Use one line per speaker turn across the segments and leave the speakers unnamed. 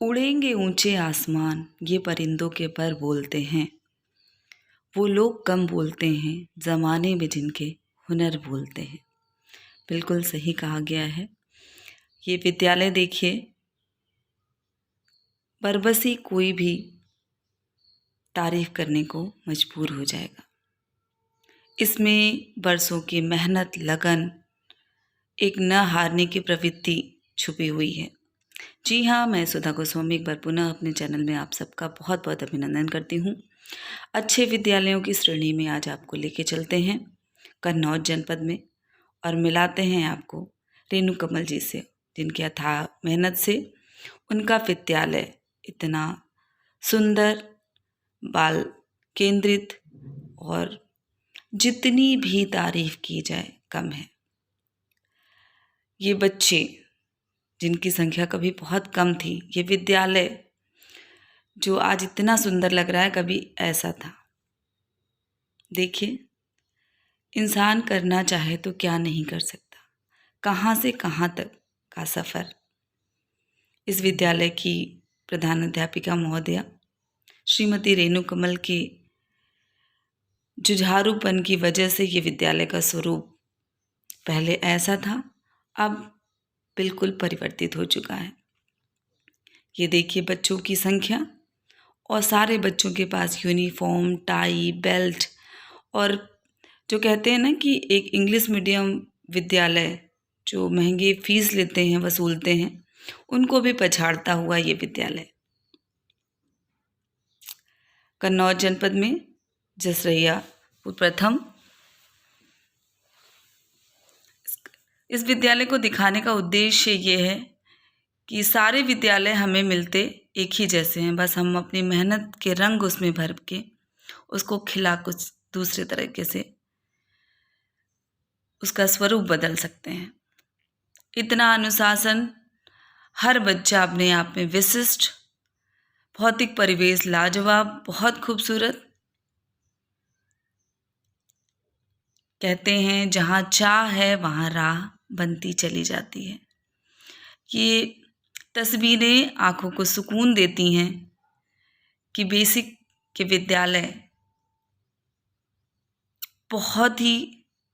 उड़ेंगे ऊंचे आसमान, ये परिंदों के पर बोलते हैं। वो लोग कम बोलते हैं, ज़माने में जिनके हुनर बोलते हैं। बिल्कुल सही कहा गया है। ये विद्यालय देखिए, बरबसी कोई भी तारीफ करने को मजबूर हो जाएगा। इसमें बरसों की मेहनत, लगन, एक न हारने की प्रवृत्ति छुपी हुई है। जी हाँ, मैं सुधा गोस्वामी एक बार पुनः अपने चैनल में आप सबका बहुत बहुत अभिनंदन करती हूँ। अच्छे विद्यालयों की श्रेणी में आज आपको लेके चलते हैं कन्नौज जनपद में और मिलाते हैं आपको रेणु कमल जी से, जिनके अथाह मेहनत से उनका विद्यालय इतना सुंदर, बाल केंद्रित और जितनी भी तारीफ की जाए कम है। ये बच्चे जिनकी संख्या कभी बहुत कम थी, ये विद्यालय जो आज इतना सुंदर लग रहा है, कभी ऐसा था। देखिए, इंसान करना चाहे तो क्या नहीं कर सकता, कहाँ से कहाँ तक का सफ़र इस विद्यालय की प्रधानाध्यापिका महोदया श्रीमती रेणु कमल के जुझारूपन की वजह से ये विद्यालय का स्वरूप पहले ऐसा था, अब बिल्कुल परिवर्तित हो चुका है। ये देखिए बच्चों की संख्या और सारे बच्चों के पास यूनिफॉर्म, टाई, बेल्ट और जो कहते हैं ना कि एक इंग्लिश मीडियम विद्यालय जो महंगे फीस लेते हैं, वसूलते हैं, उनको भी पछाड़ता हुआ ये विद्यालय कन्नौज जनपद में जसरैया प्रथम। इस विद्यालय को दिखाने का उद्देश्य ये है कि सारे विद्यालय हमें मिलते एक ही जैसे हैं, बस हम अपनी मेहनत के रंग उसमें भर के उसको खिला कुछ दूसरे तरीके से उसका स्वरूप बदल सकते हैं। इतना अनुशासन, हर बच्चा अपने आप में विशिष्ट, भौतिक परिवेश लाजवाब, बहुत खूबसूरत। कहते हैं जहाँ चाह है वहाँ राह बनती चली जाती है। ये तस्वीरें आँखों को सुकून देती हैं कि बेसिक के विद्यालय बहुत ही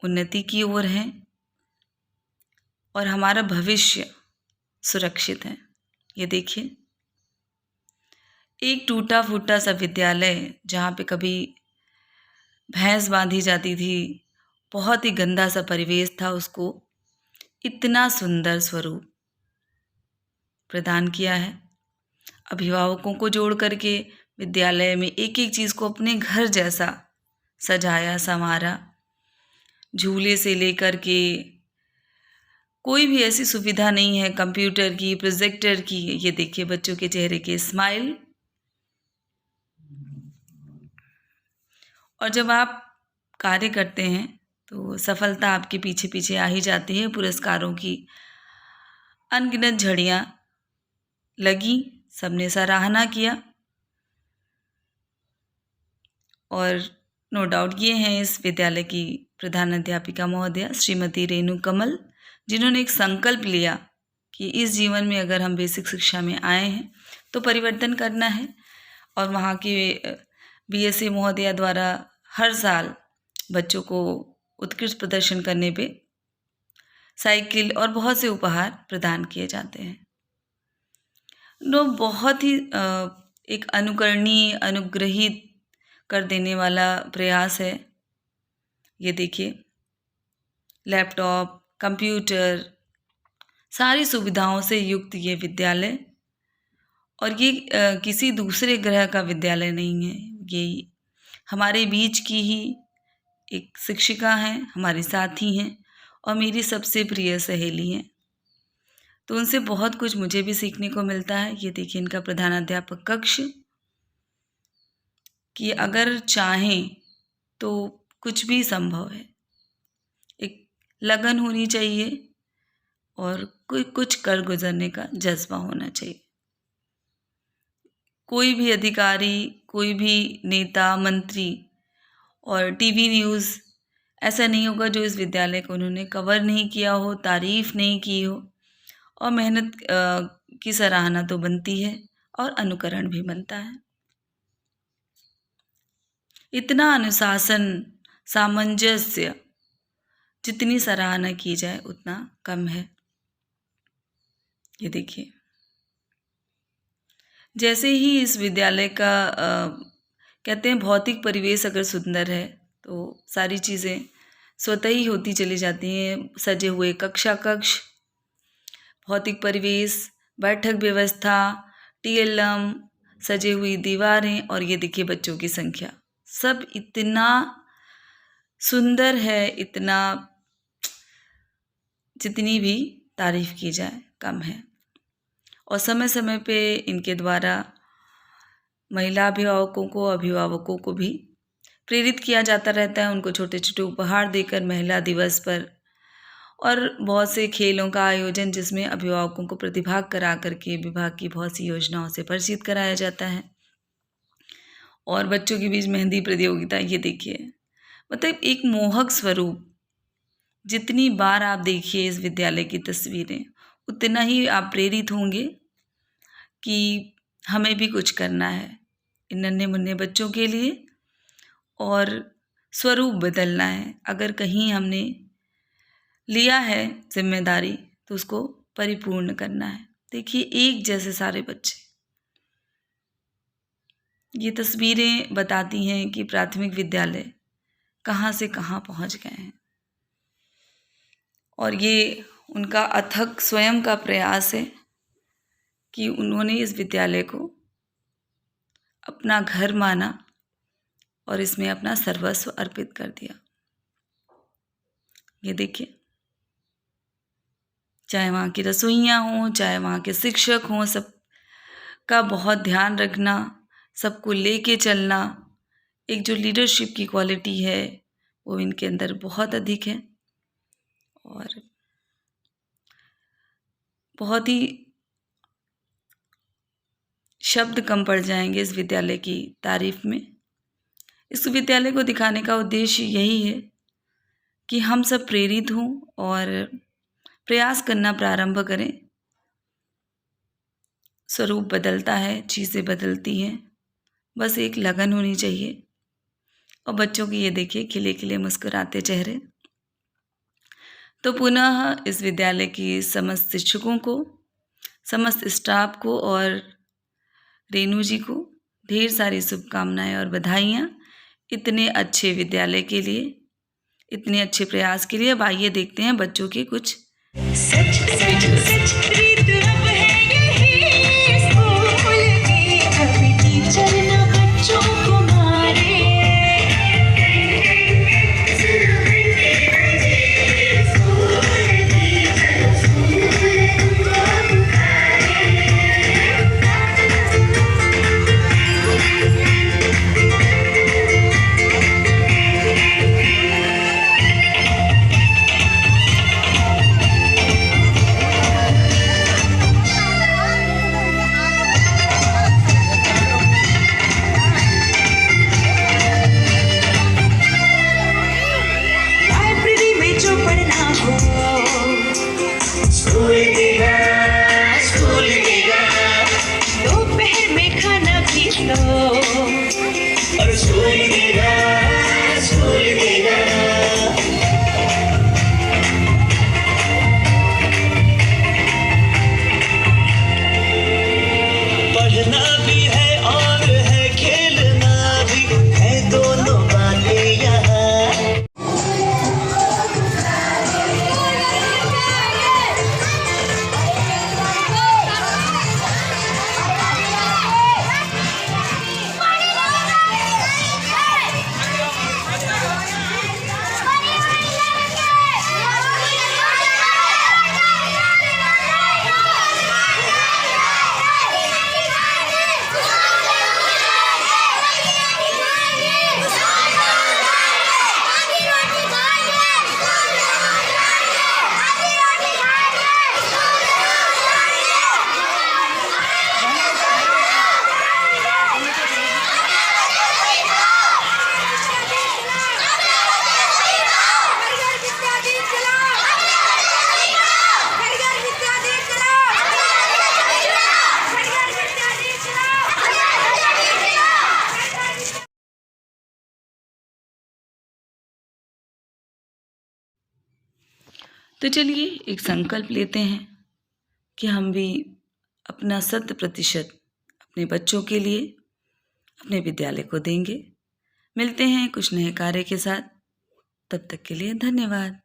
उन्नति की ओर हैं और हमारा भविष्य सुरक्षित है। ये देखिए, एक टूटा फूटा सा विद्यालय जहाँ पे कभी भैंस बांधी जाती थी, बहुत ही गंदा सा परिवेश था, उसको इतना सुंदर स्वरूप प्रदान किया है। अभिभावकों को जोड़ करके विद्यालय में एक एक चीज़ को अपने घर जैसा सजाया संवारा। झूले से लेकर के कोई भी ऐसी सुविधा नहीं है, कंप्यूटर की, प्रोजेक्टर की। ये देखिए बच्चों के चेहरे के स्माइल। और जब आप कार्य करते हैं तो सफलता आपके पीछे पीछे आ ही जाती है। पुरस्कारों की अनगिनत झड़ियाँ लगी, सबने सराहना किया और नो डाउट ये हैं इस विद्यालय की प्रधानाध्यापिका महोदया श्रीमती रेणु कमल, जिन्होंने एक संकल्प लिया कि इस जीवन में अगर हम बेसिक शिक्षा में आए हैं तो परिवर्तन करना है। और वहाँ के बीएसए महोदया द्वारा हर साल बच्चों को उत्कृष्ट प्रदर्शन करने पे साइकिल और बहुत से उपहार प्रदान किए जाते हैं। बहुत ही एक अनुकरणीय, अनुग्रहित कर देने वाला प्रयास है। ये देखिए, लैपटॉप, कंप्यूटर, सारी सुविधाओं से युक्त ये विद्यालय, और ये किसी दूसरे ग्रह का विद्यालय नहीं है। ये हमारे बीच की ही एक शिक्षिका हैं, हमारी साथी हैं और मेरी सबसे प्रिय सहेली हैं, तो उनसे बहुत कुछ मुझे भी सीखने को मिलता है। ये देखिए इनका प्रधानाध्यापक कक्ष, कि अगर चाहें तो कुछ भी संभव है। एक लगन होनी चाहिए और कुछ कर गुजरने का जज्बा होना चाहिए। कोई भी अधिकारी, कोई भी नेता, मंत्री और टीवी न्यूज़ ऐसा नहीं होगा जो इस विद्यालय को उन्होंने कवर नहीं किया हो, तारीफ़ नहीं की हो। और मेहनत की सराहना तो बनती है, और अनुकरण भी बनता है। इतना अनुशासन, सामंजस्य जितनी सराहना की जाए उतना कम है। ये देखिए, जैसे ही इस विद्यालय का कहते हैं भौतिक परिवेश अगर सुंदर है तो सारी चीज़ें स्वतः ही होती चली जाती हैं। सजे हुए कक्ष, भौतिक परिवेश, बैठक व्यवस्था, टीएलएम, सजी हुई दीवारें और ये देखिए बच्चों की संख्या, सब इतना सुंदर है, इतना जितनी भी तारीफ की जाए कम है। और समय समय पे इनके द्वारा महिला अभिभावकों को भी प्रेरित किया जाता रहता है, उनको छोटे छोटे उपहार देकर महिला दिवस पर, और बहुत से खेलों का आयोजन जिसमें अभिभावकों को प्रतिभाग करा करके विभाग की बहुत सी योजनाओं से परिचित कराया जाता है। और बच्चों के बीच मेहंदी प्रतियोगिता, ये देखिए, मतलब एक मोहक स्वरूप। जितनी बार आप देखिए इस विद्यालय की तस्वीरें उतना ही आप प्रेरित होंगे कि हमें भी कुछ करना है इन नन्हे मुन्ने बच्चों के लिए और स्वरूप बदलना है। अगर कहीं हमने लिया है जिम्मेदारी तो उसको परिपूर्ण करना है। देखिए एक जैसे सारे बच्चे, ये तस्वीरें बताती हैं कि प्राथमिक विद्यालय कहाँ से कहाँ पहुँच गए हैं। और ये उनका अथक स्वयं का प्रयास है कि उन्होंने इस विद्यालय को अपना घर माना और इसमें अपना सर्वस्व अर्पित कर दिया। ये देखिए, चाहे वहाँ की रसोइयाँ हों, चाहे वहाँ के शिक्षक हों, सब का बहुत ध्यान रखना, सबको लेके चलना, एक जो लीडरशिप की क्वालिटी है वो इनके अंदर बहुत अधिक है। और बहुत ही शब्द कम पड़ जाएंगे इस विद्यालय की तारीफ में। इस विद्यालय को दिखाने का उद्देश्य यही है कि हम सब प्रेरित हों और प्रयास करना प्रारंभ करें। स्वरूप बदलता है, चीज़ें बदलती हैं, बस एक लगन होनी चाहिए। और बच्चों की ये देखिए खिले खिले मुस्कुराते चेहरे। तो पुनः इस विद्यालय की समस्त शिक्षकों को, समस्त स्टाफ को और रेणु जी को ढेर सारी शुभकामनाएं और बधाइयाँ इतने अच्छे विद्यालय के लिए, इतने अच्छे प्रयास के लिए। अब आइए देखते हैं बच्चों के कुछ तो चलिए एक संकल्प लेते हैं कि हम भी अपना 100% अपने बच्चों के लिए, अपने विद्यालय को देंगे। मिलते हैं कुछ नए कार्य के साथ। तब तक के लिए धन्यवाद।